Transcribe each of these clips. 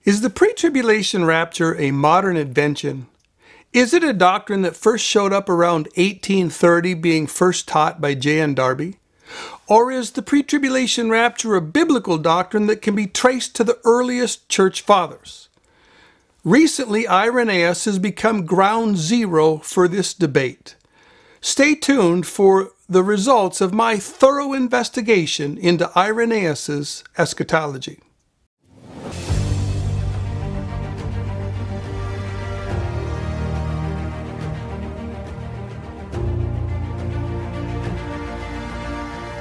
Is the pre-tribulation rapture a modern invention? Is it a doctrine that first showed up around 1830, being first taught by J.N. Darby? Or is the pre-tribulation rapture a biblical doctrine that can be traced to the earliest church fathers? Recently, Irenaeus has become ground zero for this debate. Stay tuned for the results of my thorough investigation into Irenaeus' eschatology.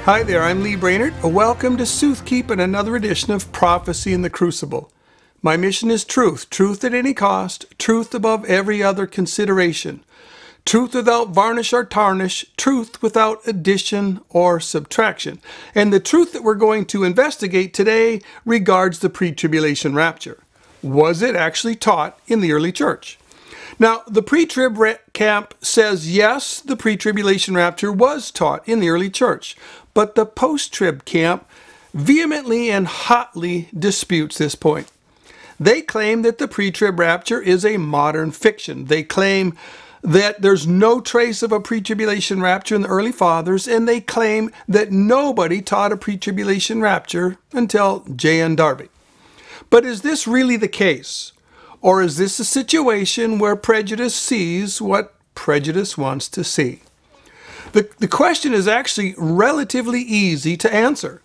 Hi there, I'm Lee Brainerd. Welcome to Soothkeep and another edition of Prophecy in the Crucible. My mission is truth, truth at any cost, truth above every other consideration, truth without varnish or tarnish, truth without addition or subtraction. And the truth that we're going to investigate today regards the pre-tribulation rapture. Was it actually taught in the early church? Now, the pre-trib camp says yes, the pre-tribulation rapture was taught in the early church. But the post-trib camp vehemently and hotly disputes this point. They claim that the pre-trib rapture is a modern fiction. They claim that there's no trace of a pre-tribulation rapture in the early fathers, and they claim that nobody taught a pre-tribulation rapture until J.N. Darby. But is this really the case? Or is this a situation where prejudice sees what prejudice wants to see? The question is actually relatively easy to answer.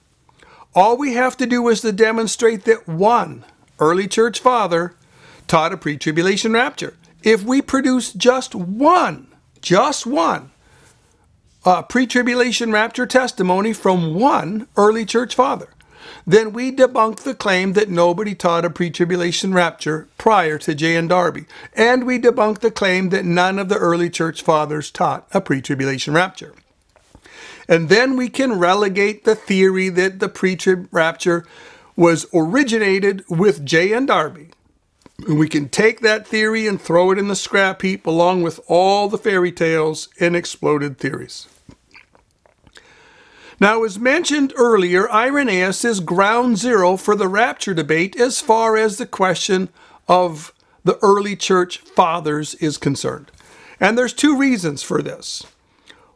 All we have to do is to demonstrate that one early church father taught a pre-tribulation rapture. If we produce just one pre-tribulation rapture testimony from one early church father, then we debunk the claim that nobody taught a pre-tribulation rapture prior to J.N. Darby. And we debunk the claim that none of the early church fathers taught a pre-tribulation rapture. And then we can relegate the theory that the pre-trib rapture was originated with J.N. Darby. And we can take that theory and throw it in the scrap heap along with all the fairy tales and exploded theories. Now, as mentioned earlier, Irenaeus is ground zero for the rapture debate as far as the question of the early church fathers is concerned. And there's two reasons for this.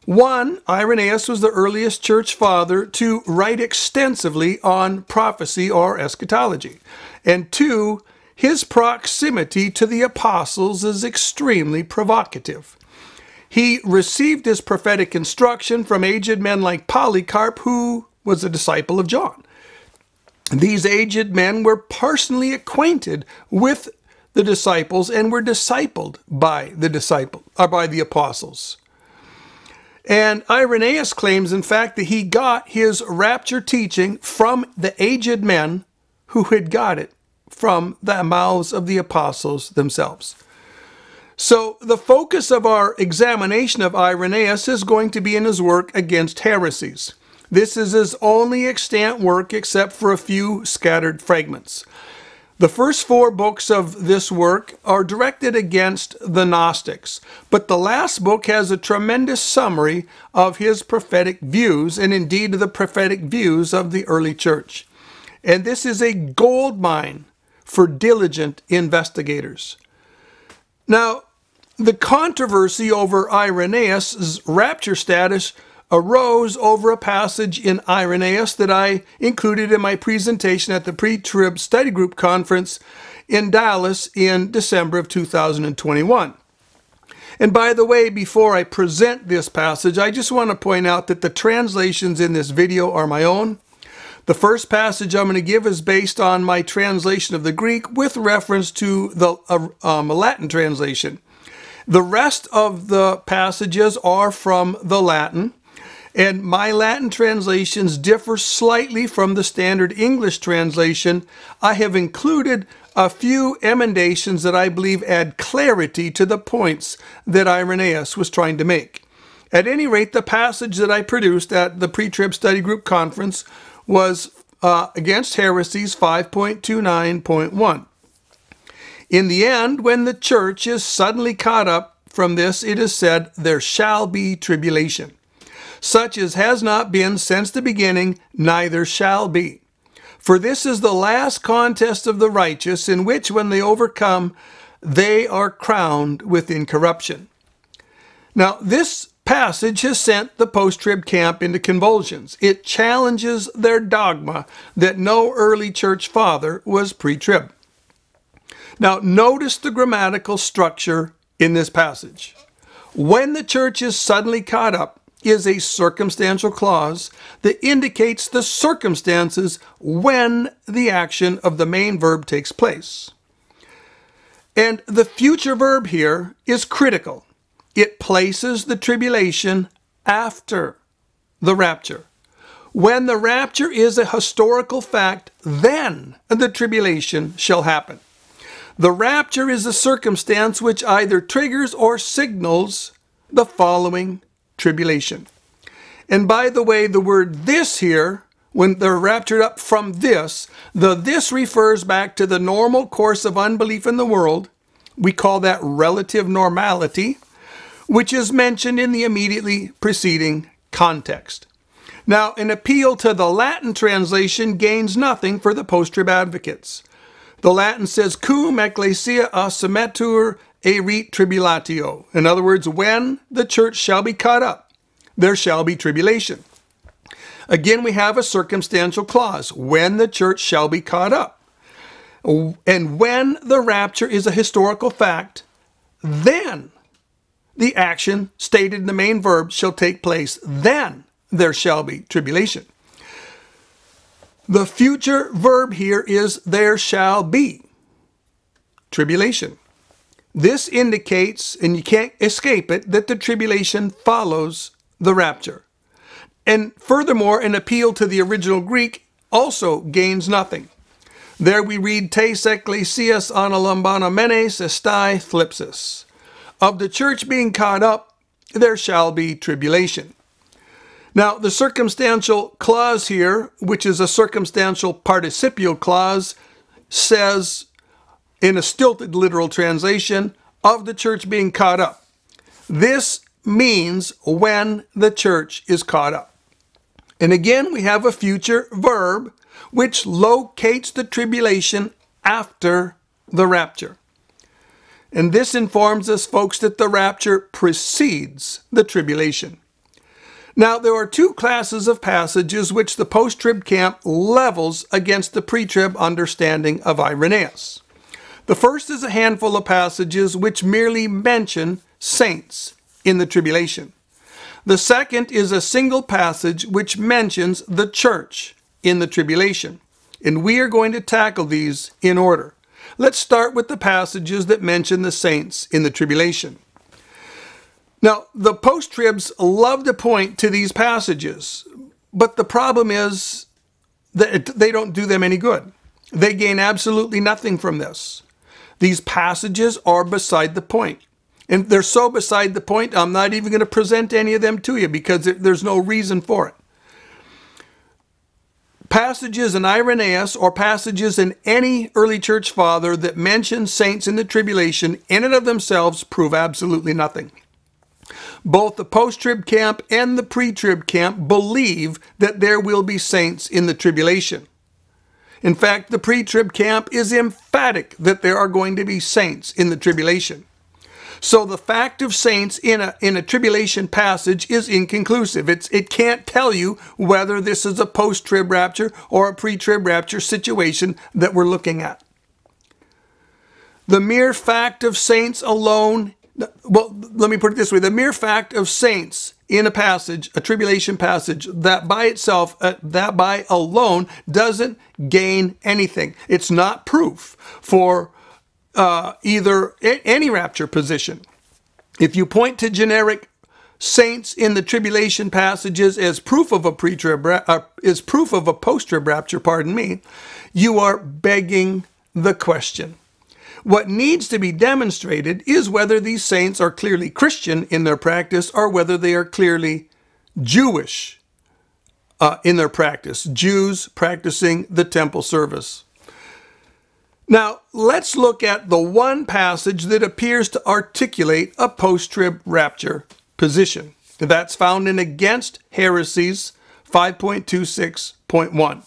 One, Irenaeus was the earliest church father to write extensively on prophecy or eschatology. And two, his proximity to the apostles is extremely provocative. He received his prophetic instruction from aged men like Polycarp, who was a disciple of John. These aged men were personally acquainted with the disciples and were discipled by the apostles. And Irenaeus claims, in fact, that he got his rapture teaching from the aged men who had got it from the mouths of the apostles themselves. So the focus of our examination of Irenaeus is going to be in his work against heresies. This is his only extant work except for a few scattered fragments. The first four books of this work are directed against the Gnostics, but the last book has a tremendous summary of his prophetic views, and indeed the prophetic views of the early church. And this is a gold mine for diligent investigators. Now, the controversy over Irenaeus' rapture status arose over a passage in Irenaeus that I included in my presentation at the Pretrib Study Group Conference in Dallas in December of 2021. And by the way, before I present this passage, I just want to point out that the translations in this video are my own. The first passage I'm going to give is based on my translation of the Greek with reference to the Latin translation. The rest of the passages are from the Latin, and my Latin translations differ slightly from the standard English translation. I have included a few emendations that I believe add clarity to the points that Irenaeus was trying to make. At any rate, the passage that I produced at the Pretrib Study Group Conference was against heresies 5.29.1. In the end, when the church is suddenly caught up from this, it is said, there shall be tribulation, such as has not been since the beginning, neither shall be. For this is the last contest of the righteous, in which when they overcome, they are crowned with incorruption. Now, this passage has sent the post-trib camp into convulsions. It challenges their dogma that no early church father was pre-trib. Now, notice the grammatical structure in this passage. When the church is suddenly caught up is a circumstantial clause that indicates the circumstances when the action of the main verb takes place. And the future verb here is critical. It places the tribulation after the rapture. When the rapture is a historical fact, then the tribulation shall happen. The rapture is a circumstance which either triggers or signals the following tribulation. And by the way, the word this here, when they're raptured up from this, the this refers back to the normal course of unbelief in the world. We call that relative normality, which is mentioned in the immediately preceding context. Now, an appeal to the Latin translation gains nothing for the post-trib advocates. The Latin says, cum ecclesia assermetur ere-tribulatio. In other words, when the church shall be caught up, there shall be tribulation. Again, we have a circumstantial clause, when the church shall be caught up. And when the rapture is a historical fact, then the action stated in the main verb shall take place. Then there shall be tribulation. The future verb here is there shall be tribulation. This indicates, and you can't escape it, that the tribulation follows the rapture. And furthermore, an appeal to the original Greek also gains nothing. There we read, tes ecclesias analambanomenes estai thlipsis. Of the church being caught up, there shall be tribulation. Now, the circumstantial clause here, which is a circumstantial participial clause, says, in a stilted literal translation, of the church being caught up. This means when the church is caught up. And again, we have a future verb which locates the tribulation after the rapture. And this informs us, folks, that the rapture precedes the tribulation. Now, there are two classes of passages which the post-trib camp levels against the pre-trib understanding of Irenaeus. The first is a handful of passages which merely mention saints in the tribulation. The second is a single passage which mentions the church in the tribulation. And we are going to tackle these in order. Let's start with the passages that mention the saints in the tribulation. Now, the post-tribs love to point to these passages, but the problem is that they don't do them any good. They gain absolutely nothing from this. These passages are beside the point. And they're so beside the point, I'm not even going to present any of them to you because there's no reason for it. Passages in Irenaeus or passages in any early church father that mention saints in the tribulation in and of themselves prove absolutely nothing. Both the post-trib camp and the pre-trib camp believe that there will be saints in the tribulation. In fact, the pre-trib camp is emphatic that there are going to be saints in the tribulation. So the fact of saints in a tribulation passage is inconclusive. It can't tell you whether this is a post-trib rapture or a pre-trib rapture situation that we're looking at. The mere fact of saints alone, well, let me put it this way. The mere fact of saints in a passage, a tribulation passage, that by itself, that by alone doesn't gain anything. It's not proof for either any rapture position. If you point to generic saints in the tribulation passages as proof of a post-trib rapture, you are begging the question. What needs to be demonstrated is whether these saints are clearly Christian in their practice or whether they are clearly Jewish in their practice, Jews practicing the temple service. Now, let's look at the one passage that appears to articulate a post-trib rapture position. That's found in Against Heresies 5.26.1.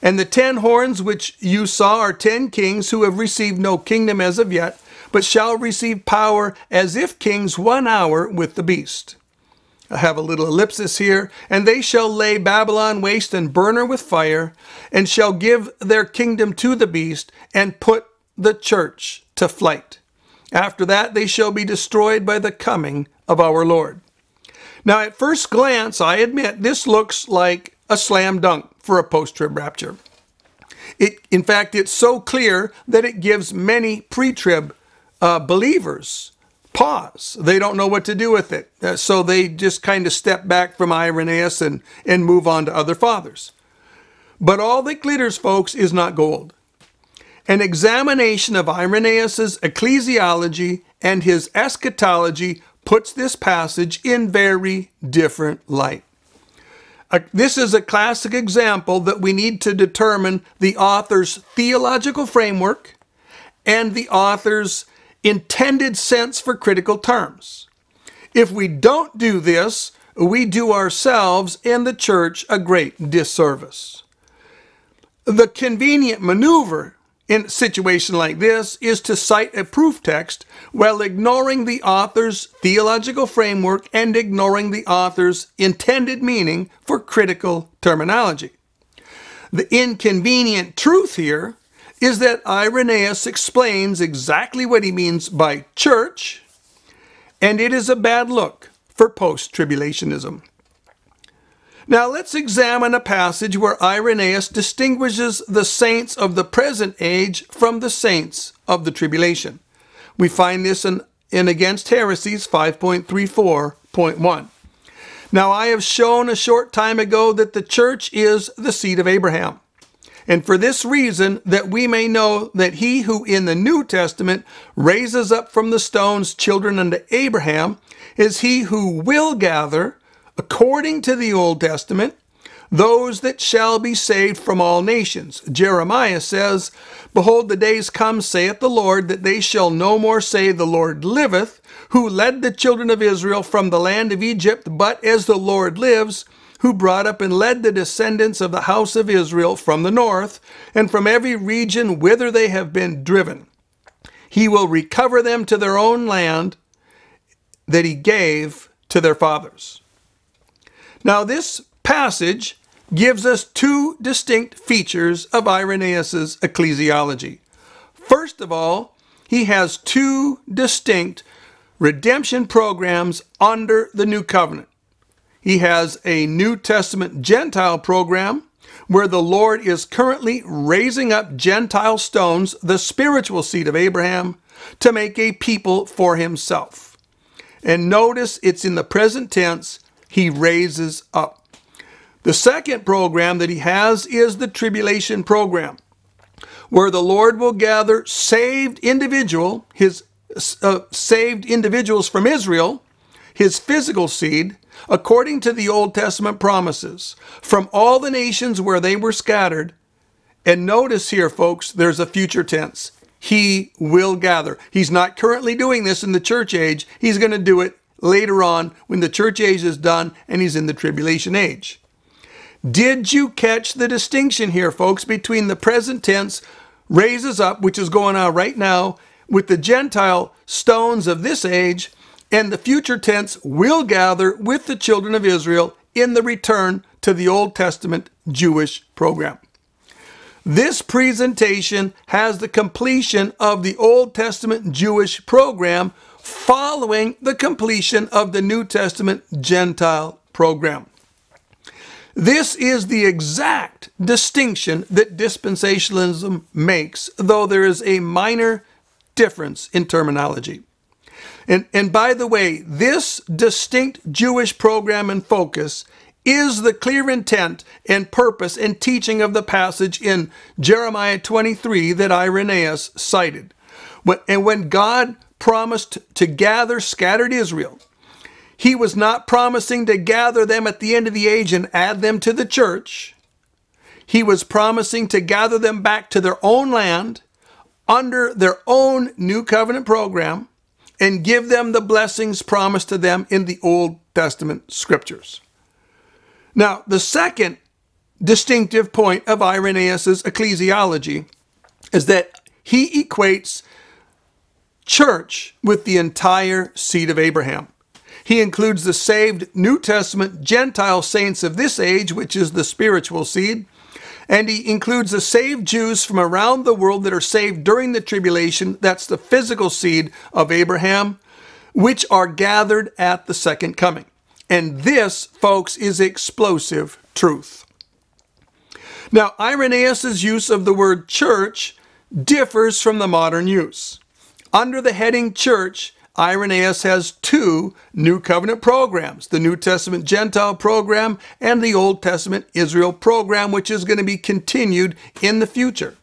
And the 10 horns which you saw are 10 kings who have received no kingdom as of yet, but shall receive power as if kings 1 hour with the beast. I have a little ellipsis here. And they shall lay Babylon waste and burn her with fire, and shall give their kingdom to the beast, and put the church to flight. After that they shall be destroyed by the coming of our Lord. Now at first glance, I admit, this looks like a slam dunk for a post-trib rapture. In fact, it's so clear that it gives many pre-trib believers pause. They don't know what to do with it. So they just kind of step back from Irenaeus and move on to other fathers. But all that glitters, folks, is not gold. An examination of Irenaeus' ecclesiology and his eschatology puts this passage in very different light. This is a classic example that we need to determine the author's theological framework and the author's intended sense for critical terms. If we don't do this, we do ourselves and the church a great disservice. The convenient maneuver in a situation like this is to cite a proof text while ignoring the author's theological framework and ignoring the author's intended meaning for critical terminology. The inconvenient truth here is that Irenaeus explains exactly what he means by church, and it is a bad look for post-tribulationism. Now let's examine a passage where Irenaeus distinguishes the saints of the present age from the saints of the tribulation. We find this in Against Heresies 5.34.1. Now I have shown a short time ago that the church is the seed of Abraham. And for this reason, that we may know that he who in the New Testament raises up from the stones children unto Abraham is he who will gather, according to the Old Testament, those that shall be saved from all nations. Jeremiah says, Behold, the days come, saith the Lord, that they shall no more say, The Lord liveth, who led the children of Israel from the land of Egypt, but as the Lord lives, who brought up and led the descendants of the house of Israel from the north, and from every region whither they have been driven. He will recover them to their own land that he gave to their fathers. Now this passage gives us two distinct features of Irenaeus' ecclesiology. First of all, he has two distinct redemption programs under the New Covenant. He has a New Testament Gentile program where the Lord is currently raising up Gentile stones, the spiritual seed of Abraham, to make a people for himself. And notice it's in the present tense, he raises up. The second program that he has is the tribulation program, where the Lord will gather saved individuals from Israel, his physical seed, according to the Old Testament promises, from all the nations where they were scattered. And notice here, folks, there's a future tense. He will gather. He's not currently doing this in the church age. He's going to do it later on when the church age is done and he's in the tribulation age. Did you catch the distinction here, folks, between the present tense raises up, which is going on right now, with the Gentile stones of this age, and the future tense will gather with the children of Israel in the return to the Old Testament Jewish program. This presentation has the completion of the Old Testament Jewish program following the completion of the New Testament Gentile program. This is the exact distinction that dispensationalism makes, though there is a minor difference in terminology. And by the way, this distinct Jewish program and focus is the clear intent and purpose and teaching of the passage in Jeremiah 23 that Irenaeus cited. And when God promised to gather scattered Israel, he was not promising to gather them at the end of the age and add them to the church. He was promising to gather them back to their own land under their own new covenant program and give them the blessings promised to them in the Old Testament scriptures. Now, the second distinctive point of Irenaeus' ecclesiology is that he equates church with the entire seed of Abraham. He includes the saved New Testament Gentile saints of this age, which is the spiritual seed, and he includes the saved Jews from around the world that are saved during the tribulation, that's the physical seed of Abraham, which are gathered at the second coming. And this, folks, is explosive truth. Now, Irenaeus' use of the word church differs from the modern use. Under the heading church, Irenaeus has two New Covenant programs, the New Testament Gentile program and the Old Testament Israel program, which is going to be continued in the future.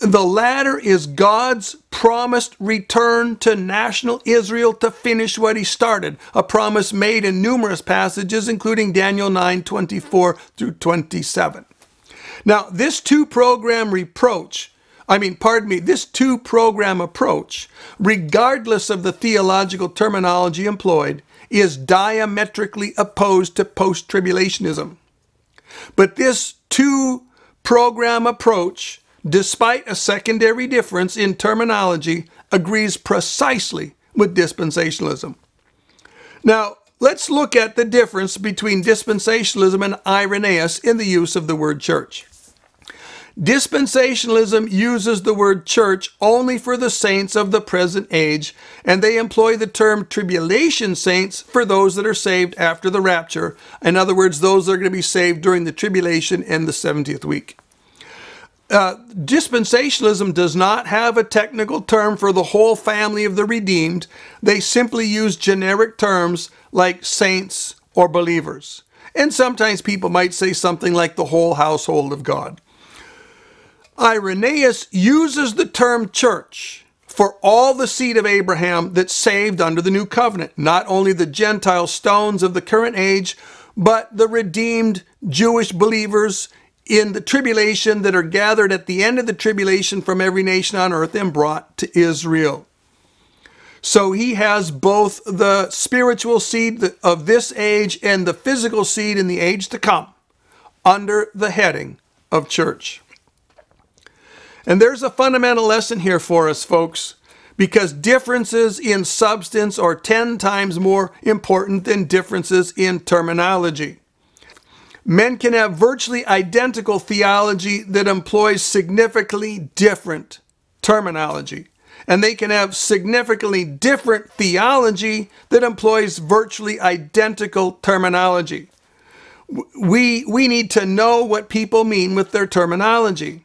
The latter is God's promised return to national Israel to finish what he started, a promise made in numerous passages, including Daniel 9:24 through 27. Now, this two-program approach, regardless of the theological terminology employed, is diametrically opposed to post-tribulationism. But this two-program approach, despite a secondary difference in terminology, agrees precisely with dispensationalism. Now, let's look at the difference between dispensationalism and Irenaeus in the use of the word church. Dispensationalism uses the word church only for the saints of the present age, and they employ the term tribulation saints for those that are saved after the rapture. In other words, those that are going to be saved during the tribulation and the 70th week. Dispensationalism does not have a technical term for the whole family of the redeemed. They simply use generic terms like saints or believers. And sometimes people might say something like the whole household of God. Irenaeus uses the term church for all the seed of Abraham that's saved under the new covenant, not only the Gentile stones of the current age, but the redeemed Jewish believers in the tribulation that are gathered at the end of the tribulation from every nation on earth and brought to Israel. So he has both the spiritual seed of this age and the physical seed in the age to come under the heading of church. And there's a fundamental lesson here for us, folks, because differences in substance are 10 times more important than differences in terminology. Men can have virtually identical theology that employs significantly different terminology. And they can have significantly different theology that employs virtually identical terminology. We need to know what people mean with their terminology.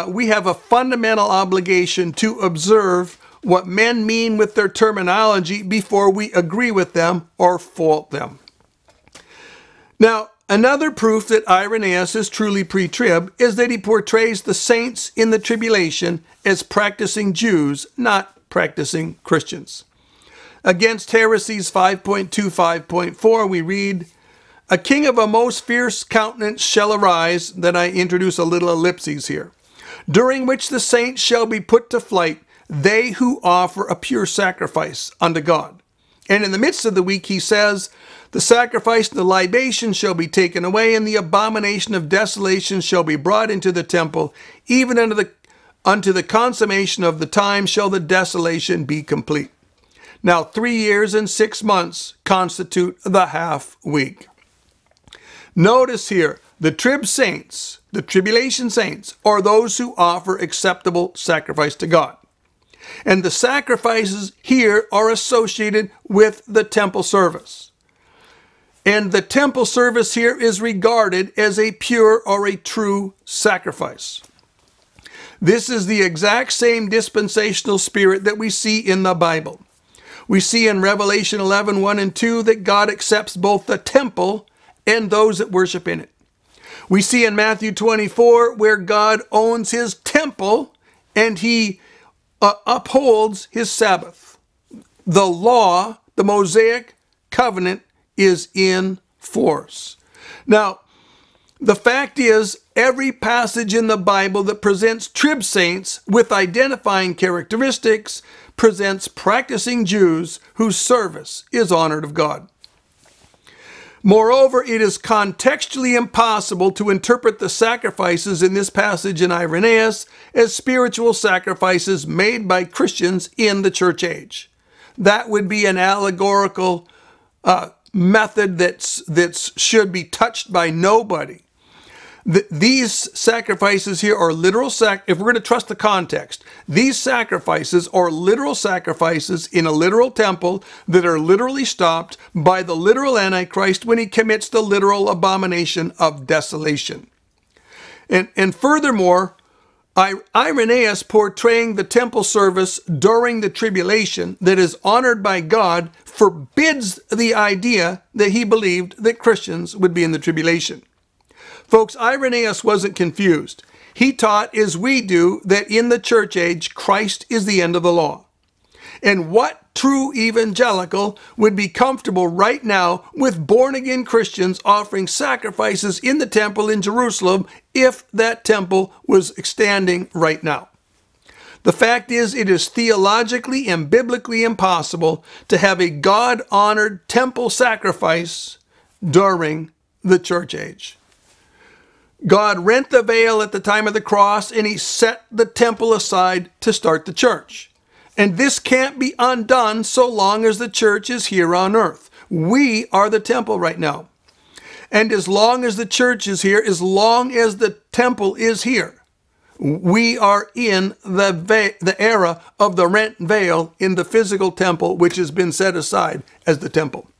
We have a fundamental obligation to observe what men mean with their terminology before we agree with them or fault them. Now, another proof that Irenaeus is truly pre-trib is that he portrays the saints in the tribulation as practicing Jews, not practicing Christians. Against Heresies 5.25.4, we read, "A king of a most fierce countenance shall arise," then I introduce a little ellipses here, "during which the saints shall be put to flight, they who offer a pure sacrifice unto God." And in the midst of the week he says, "The sacrifice and the libation shall be taken away, and the abomination of desolation shall be brought into the temple, even unto the consummation of the time shall the desolation be complete." Now 3 years and 6 months constitute the half week. Notice here, the trib saints, the tribulation saints, are those who offer acceptable sacrifice to God. And the sacrifices here are associated with the temple service. And the temple service here is regarded as a pure or a true sacrifice. This is the exact same dispensational spirit that we see in the Bible. We see in Revelation 11:1 and 2 that God accepts both the temple and those that worship in it. We see in Matthew 24 where God owns his temple and he upholds his Sabbath. The law, the Mosaic covenant, is in force. Now, the fact is, every passage in the Bible that presents trib saints with identifying characteristics presents practicing Jews whose service is honored of God. Moreover, it is contextually impossible to interpret the sacrifices in this passage in Irenaeus as spiritual sacrifices made by Christians in the church age. That would be an allegorical method that should be touched by nobody. These sacrifices here are literal if we're going to trust the context, these sacrifices are literal sacrifices in a literal temple that are literally stopped by the literal Antichrist when he commits the literal abomination of desolation. And furthermore, Irenaeus portraying the temple service during the tribulation that is honored by God forbids the idea that he believed that Christians would be in the tribulation. Folks, Irenaeus wasn't confused. He taught, as we do, that in the church age, Christ is the end of the law. And what true evangelical would be comfortable right now with born-again Christians offering sacrifices in the temple in Jerusalem if that temple was standing right now? The fact is, it is theologically and biblically impossible to have a God-honored temple sacrifice during the church age. God rent the veil at the time of the cross, and he set the temple aside to start the church. And this can't be undone so long as the church is here on earth. We are the temple right now. And as long as the church is here, as long as the temple is here, we are in the era of the rent veil in the physical temple, which has been set aside as the temple.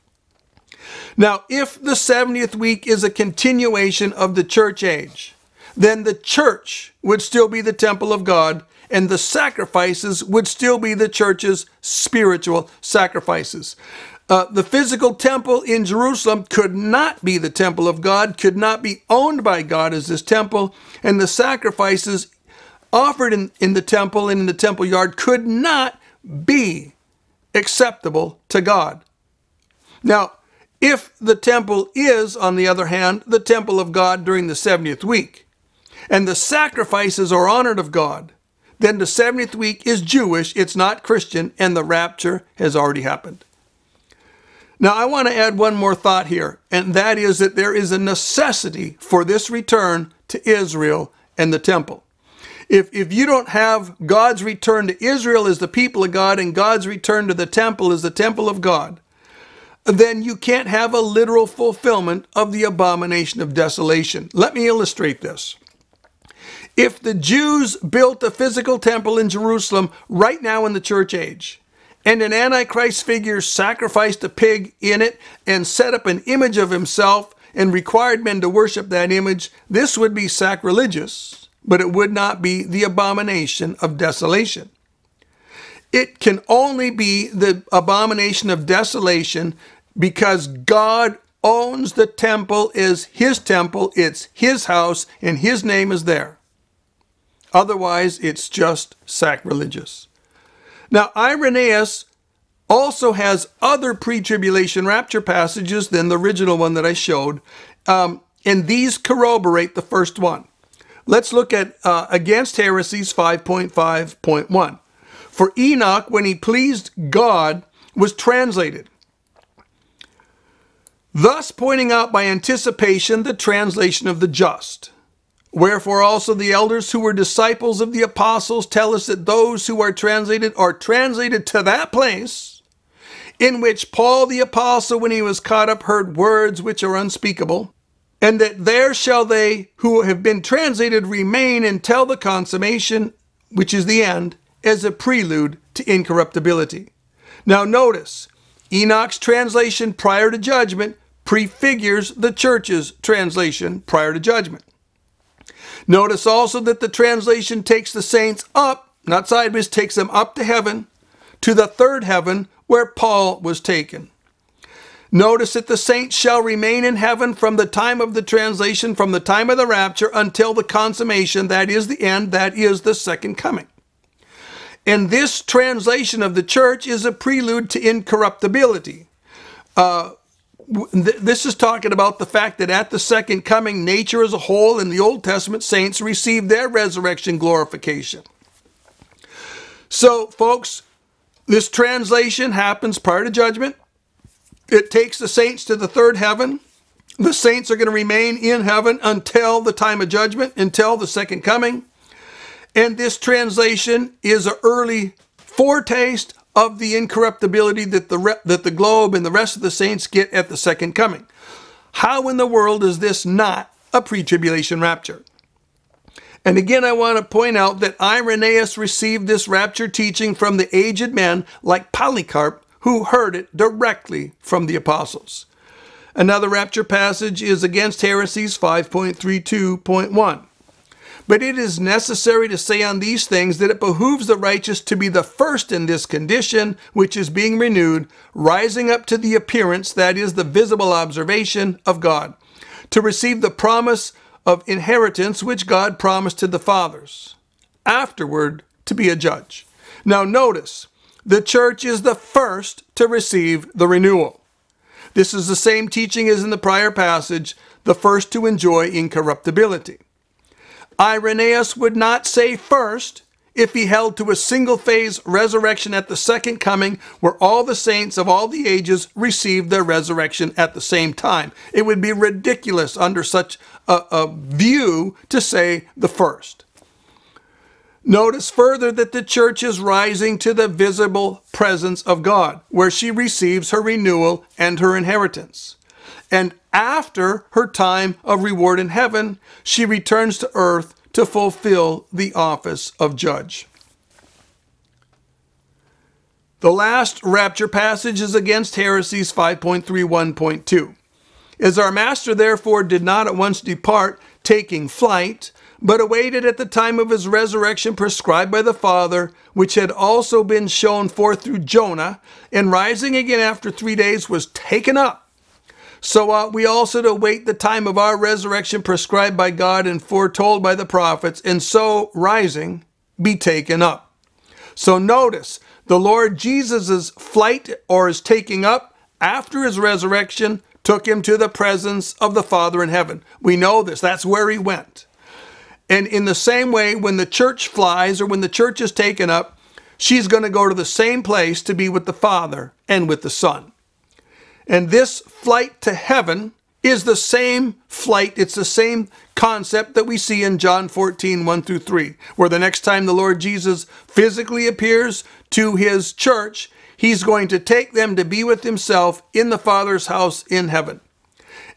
Now, if the 70th week is a continuation of the church age, then the church would still be the temple of God, and the sacrifices would still be the church's spiritual sacrifices. The physical temple in Jerusalem could not be the temple of God, could not be owned by God as his temple, and the sacrifices offered in the temple and in the temple yard could not be acceptable to God. Now, if the temple is, on the other hand, the temple of God during the 70th week, and the sacrifices are honored of God, then the 70th week is Jewish, it's not Christian, and the rapture has already happened. Now, I want to add one more thought here, and that is that there is a necessity for this return to Israel and the temple. If you don't have God's return to Israel as the people of God and God's return to the temple as the temple of God, then you can't have a literal fulfillment of the abomination of desolation. Let me illustrate this. If the Jews built a physical temple in Jerusalem right now in the church age, and an Antichrist figure sacrificed a pig in it and set up an image of himself and required men to worship that image, this would be sacrilegious, but it would not be the abomination of desolation. It can only be the abomination of desolation because God owns the temple as his temple, it's his house, and his name is there. Otherwise, it's just sacrilegious. Now, Irenaeus also has other pre-tribulation rapture passages than the original one that I showed, and these corroborate the first one. Let's look at Against Heresies 5.5.1. For Enoch, when he pleased God, was translated, thus pointing out by anticipation the translation of the just. Wherefore also the elders who were disciples of the apostles tell us that those who are translated to that place in which Paul the apostle, when he was caught up, heard words which are unspeakable, and that there shall they who have been translated remain until the consummation, which is the end, as a prelude to incorruptibility. Now notice, Enoch's translation prior to judgment prefigures the church's translation prior to judgment. Notice also that the translation takes the saints up, not sideways, takes them up to heaven, to the third heaven where Paul was taken. Notice that the saints shall remain in heaven from the time of the translation, from the time of the rapture until the consummation, that is the end, that is the second coming. And this translation of the church is a prelude to incorruptibility. This is talking about the fact that at the second coming, nature as a whole and the Old Testament saints receive their resurrection glorification. So, folks, this translation happens prior to judgment. It takes the saints to the third heaven. The saints are going to remain in heaven until the time of judgment, until the second coming. And this translation is an early foretaste of the incorruptibility that the globe and the rest of the saints get at the second coming. How in the world is this not a pre-tribulation rapture? And again, I want to point out that Irenaeus received this rapture teaching from the aged men like Polycarp, who heard it directly from the apostles. Another rapture passage is against heresies 5.32.1. But it is necessary to say on these things that it behooves the righteous to be the first in this condition, which is being renewed, rising up to the appearance, that is, the visible observation of God, to receive the promise of inheritance which God promised to the fathers, afterward to be a judge. Now notice, the church is the first to receive the renewal. This is the same teaching as in the prior passage, the first to enjoy incorruptibility. Irenaeus would not say first if he held to a single-phase resurrection at the second coming, where all the saints of all the ages received their resurrection at the same time. It would be ridiculous under such a view to say the first. Notice further that the church is rising to the visible presence of God, where she receives her renewal and her inheritance. And after her time of reward in heaven, she returns to earth to fulfill the office of judge. The last rapture passage is against heresies 5.31.2. As our master therefore did not at once depart, taking flight, but awaited at the time of his resurrection prescribed by the Father, which had also been shown forth through Jonah, and rising again after 3 days was taken up. So ought we also to wait the time of our resurrection prescribed by God and foretold by the prophets, and so rising be taken up. So notice, the Lord Jesus' flight or his taking up after his resurrection took him to the presence of the Father in heaven. We know this. That's where he went. And in the same way, when the church flies or when the church is taken up, she's going to go to the same place to be with the Father and with the Son. And this flight to heaven is the same flight. It's the same concept that we see in John 14:1-3, where the next time the Lord Jesus physically appears to his church, he's going to take them to be with himself in the Father's house in heaven.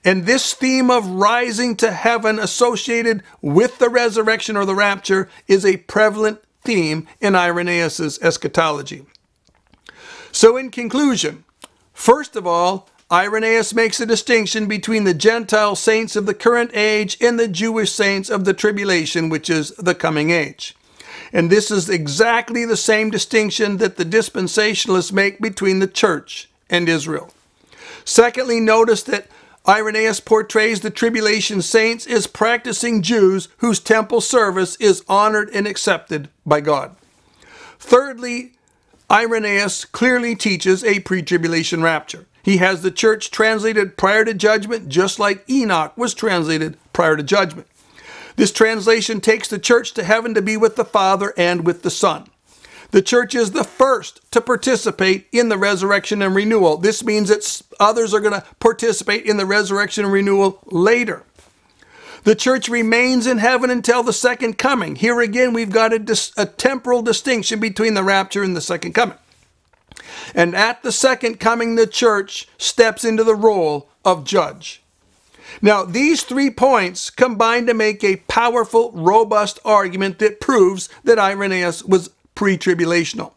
And this theme of rising to heaven associated with the resurrection or the rapture is a prevalent theme in Irenaeus' eschatology. So in conclusion, first of all, Irenaeus makes a distinction between the Gentile saints of the current age and the Jewish saints of the tribulation, which is the coming age. And this is exactly the same distinction that the dispensationalists make between the church and Israel. Secondly, notice that Irenaeus portrays the tribulation saints as practicing Jews whose temple service is honored and accepted by God. Thirdly, Irenaeus clearly teaches a pre-tribulation rapture. He has the church translated prior to judgment, just like Enoch was translated prior to judgment. This translation takes the church to heaven to be with the Father and with the Son. The church is the first to participate in the resurrection and renewal. This means that others are going to participate in the resurrection and renewal later. The church remains in heaven until the second coming. Here again, we've got a temporal distinction between the rapture and the second coming. And at the second coming, the church steps into the role of judge. Now, these 3 points combine to make a powerful, robust argument that proves that Irenaeus was pre-tribulational.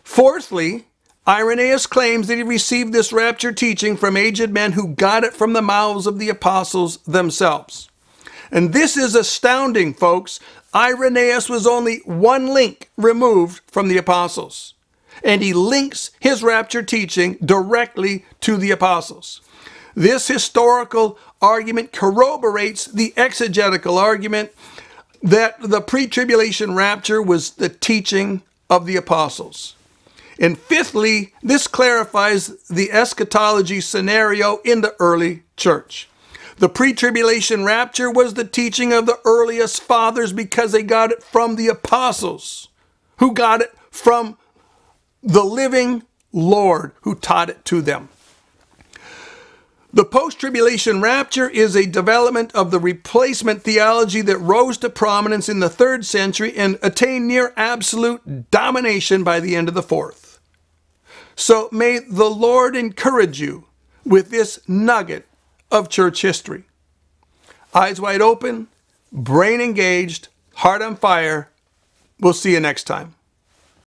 Fourthly, Irenaeus claims that he received this rapture teaching from aged men who got it from the mouths of the apostles themselves. And this is astounding, folks. Irenaeus was only one link removed from the apostles. And he links his rapture teaching directly to the apostles. This historical argument corroborates the exegetical argument that the pre-tribulation rapture was the teaching of the apostles. And fifthly, this clarifies the eschatology scenario in the early church. The pre-tribulation rapture was the teaching of the earliest fathers because they got it from the apostles, who got it from the living Lord who taught it to them. The post-tribulation rapture is a development of the replacement theology that rose to prominence in the 3rd century and attained near absolute domination by the end of the 4th. So may the Lord encourage you with this nugget of church history. Eyes wide open, brain engaged, heart on fire. We'll see you next time.